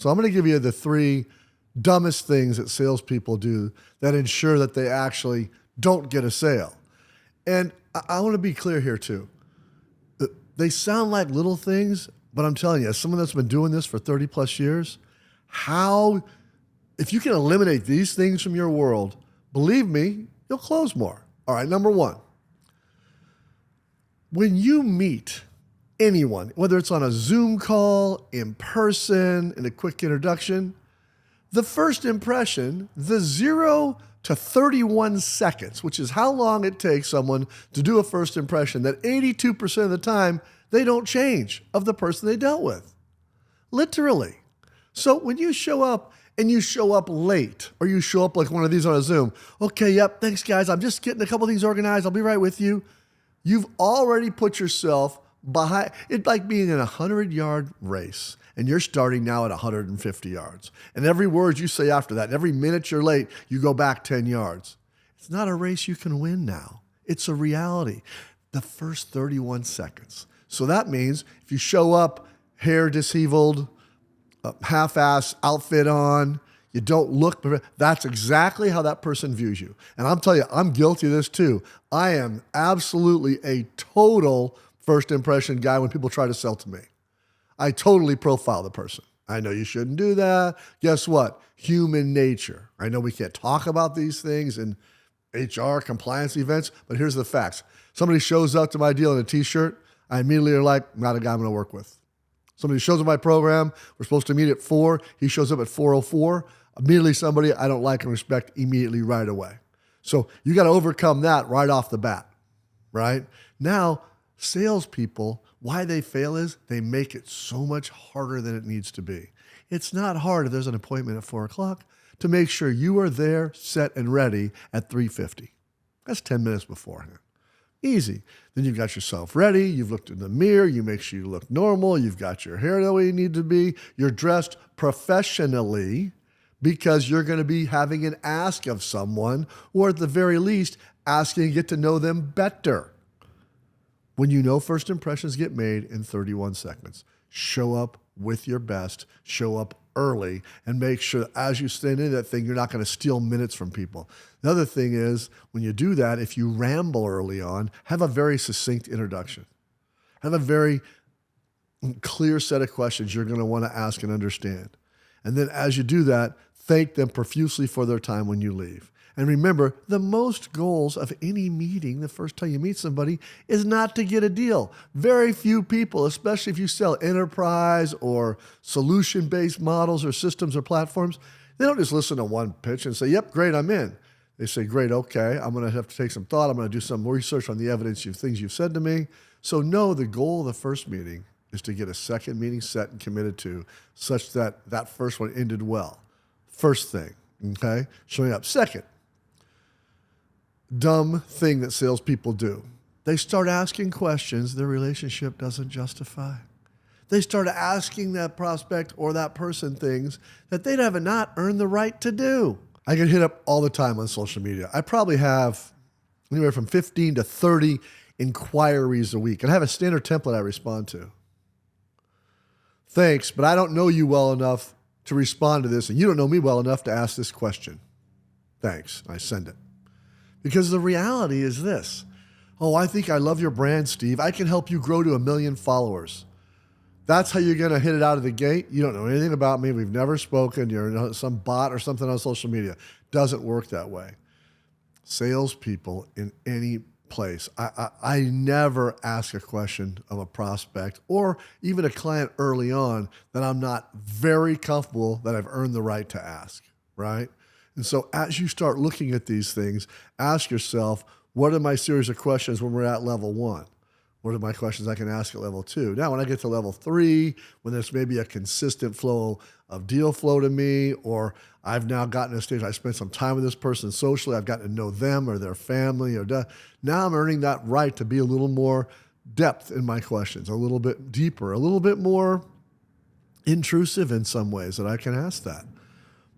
So I'm going to give you the 3 dumbest things that salespeople do that ensure that they actually don't get a sale. And I want to be clear here too. They sound like little things, but I'm telling you, as someone that's been doing this for 30 plus years, if you can eliminate these things from your world, believe me, you'll close more. All right, number 1. When you meet anyone, whether it's on a Zoom call, in person, in a quick introduction, the first impression, the 0 to 31 seconds, which is how long it takes someone to do a first impression, that 82% of the time, they don't change of the person they dealt with. Literally. So when you show up and you show up late, or you show up like one of these on a Zoom, okay, yep, thanks guys, I'm just getting a couple things organized, I'll be right with you. You've already put yourself behind. It's like being in a 100-yard race and you're starting now at 150 yards. And every word you say after that, and every minute you're late, you go back 10 yards. It's not a race you can win now. It's a reality. The first 31 seconds. So that means if you show up, hair disheveled, half-ass outfit on, you don't look, that's exactly how that person views you. And I'm telling you, I'm guilty of this too. I am absolutely a total first impression guy when people try to sell to me. I totally profile the person. I know you shouldn't do that. Guess what? Human nature. I know we can't talk about these things in HR compliance events, but here's the facts. Somebody shows up to my deal in a t-shirt, I immediately are like, not a guy I'm going to work with. Somebody shows up my program, we're supposed to meet at 4, he shows up at 4:04, immediately somebody I don't like and respect immediately right away. So you got to overcome that right off the bat, right? Now, salespeople, why they fail is they make it so much harder than it needs to be. It's not hard if there's an appointment at 4 o'clock to make sure you are there, set and ready at 3:50. That's 10 minutes beforehand. Easy. Then you've got yourself ready. You've looked in the mirror. You make sure you look normal. You've got your hair the way you need to be. You're dressed professionally because you're going to be having an ask of someone, or at the very least, asking to get to know them better. When you know first impressions get made in 31 seconds, show up with your best, show up early, and make sure that as you stand in that thing, you're not going to steal minutes from people. The other thing is, when you do that, if you ramble early on, have a very succinct introduction. Have a very clear set of questions you're going to want to ask and understand. And then as you do that, thank them profusely for their time when you leave. And remember, the most goals of any meeting the first time you meet somebody is not to get a deal. Very few people, especially if you sell enterprise or solution-based models or systems or platforms, they don't just listen to one pitch and say, yep, great, I'm in. They say, great, okay, I'm going to have to take some thought. I'm going to do some research on the evidence of things you've said to me. So no, the goal of the first meeting is to get a second meeting set and committed to such that that first one ended well. First thing, okay? Showing up. Second, dumb thing that salespeople do. They start asking questions their relationship doesn't justify. They start asking that prospect or that person things that they'd have not earned the right to do. I get hit up all the time on social media. I probably have anywhere from 15 to 30 inquiries a week. And I have a standard template I respond to. Thanks, but I don't know you well enough to respond to this, and you don't know me well enough to ask this question. Thanks. I send it. Because the reality is this. Oh, I think I love your brand, Steve. I can help you grow to 1 million followers. That's how you're going to hit it out of the gate. You don't know anything about me. We've never spoken. You're some bot or something on social media. Doesn't work that way. Salespeople in any place, I never ask a question of a prospect or even a client early on that I'm not very comfortable that I've earned the right to ask, right? And so as you start looking at these things, ask yourself, what are my series of questions when we're at level 1? What are my questions I can ask at level 2? Now, when I get to level 3, when there's maybe a consistent flow of deal flow to me, or I've now gotten to a stage, I spent some time with this person socially, I've gotten to know them or their family, now I'm earning that right to be a little more depth in my questions, a little bit deeper, a little bit more intrusive in some ways that I can ask that.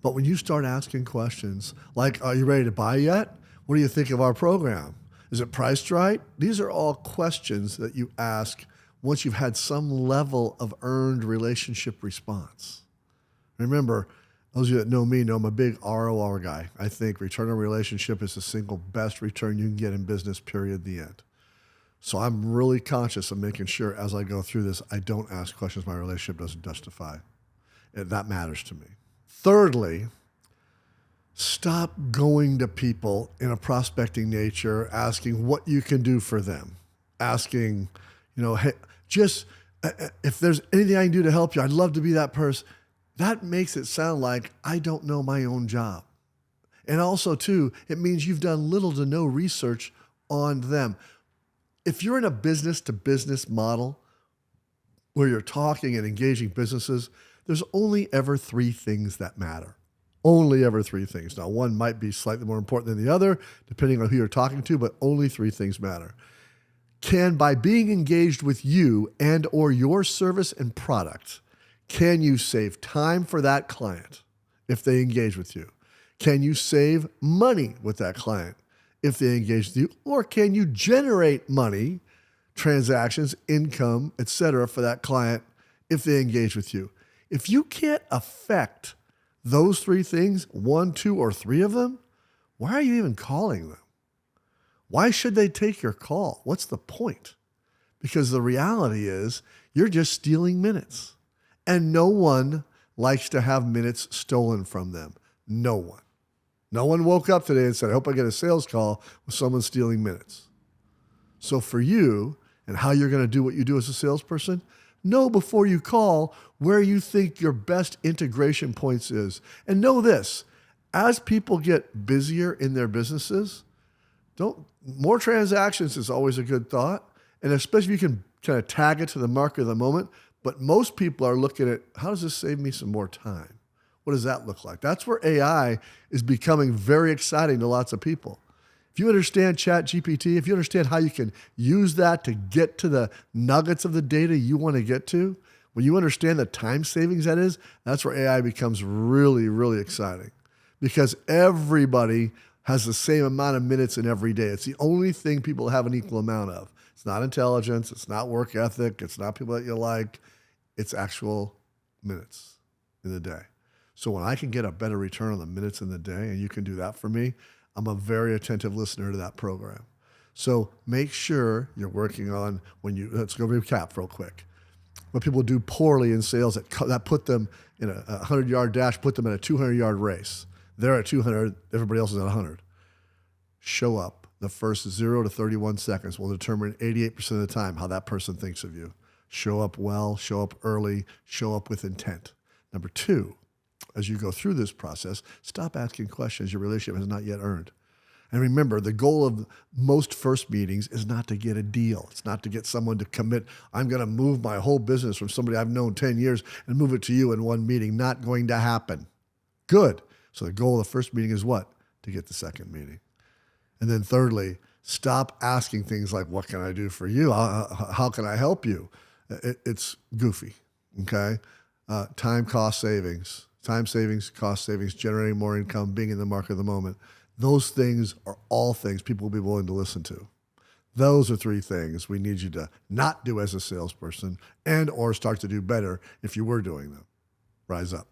But when you start asking questions like, are you ready to buy yet? What do you think of our program? Is it priced right? These are all questions that you ask once you've had some level of earned relationship response. Remember, those of you that know me know I'm a big ROR guy. I think return on relationship is the single best return you can get in business, period, the end. So I'm really conscious of making sure as I go through this, I don't ask questions my relationship doesn't justify. And that matters to me. Thirdly, stop going to people in a prospecting nature, asking what you can do for them. Asking, hey, just if there's anything I can do to help you, I'd love to be that person. That makes it sound like I don't know my own job. And also, too, it means you've done little to no research on them. If you're in a business-to-business model where you're talking and engaging businesses, there's only ever three things that matter. Only ever three things. Now, one might be slightly more important than the other, depending on who you're talking to, but only three things matter. By being engaged with you and or your service and product, can you save time for that client if they engage with you? Can you save money with that client if they engage with you? Or can you generate money, transactions, income, etc. for that client if they engage with you? If you can't affect those three things, one, two, or three of them, why are you even calling them? Why should they take your call? What's the point? Because the reality is you're just stealing minutes. And no one likes to have minutes stolen from them. No one. No one woke up today and said, I hope I get a sales call with someone stealing minutes. So for you and how you're going to do what you do as a salesperson, know before you call where you think your best integration points is. And know this, as people get busier in their businesses, more transactions is always a good thought. And especially if you can kind of tag it to the market of the moment. But most people are looking at, how does this save me some more time? What does that look like? That's where AI is becoming very exciting to lots of people. If you understand ChatGPT, if you understand how you can use that to get to the nuggets of the data you want to get to, when you understand the time savings that is, that's where AI becomes really, really exciting. Because everybody has the same amount of minutes in every day. It's the only thing people have an equal amount of. It's not intelligence. It's not work ethic. It's not people that you like. It's actual minutes in the day. So when I can get a better return on the minutes in the day, and you can do that for me, I'm a very attentive listener to that program. So make sure you're working on let's go recap real quick. When people do poorly in sales, that put them in a 100-yard dash, put them in a 200-yard race. They're at 200, everybody else is at 100. Show up. The first 0 to 31 seconds will determine 88% of the time how that person thinks of you. Show up well, show up early, show up with intent. Number 2, as you go through this process, stop asking questions your relationship has not yet earned. And remember, the goal of most first meetings is not to get a deal. It's not to get someone to commit, I'm going to move my whole business from somebody I've known 10 years and move it to you in one meeting. Not going to happen. Good. So the goal of the first meeting is what? To get the second meeting. And then thirdly, stop asking things like, what can I do for you? How can I help you? It's goofy, okay? Time, cost savings. Time savings, cost savings, generating more income, being in the market of the moment. Those things are all things people will be willing to listen to. Those are 3 things we need you to not do as a salesperson and or start to do better if you were doing them. Rise up.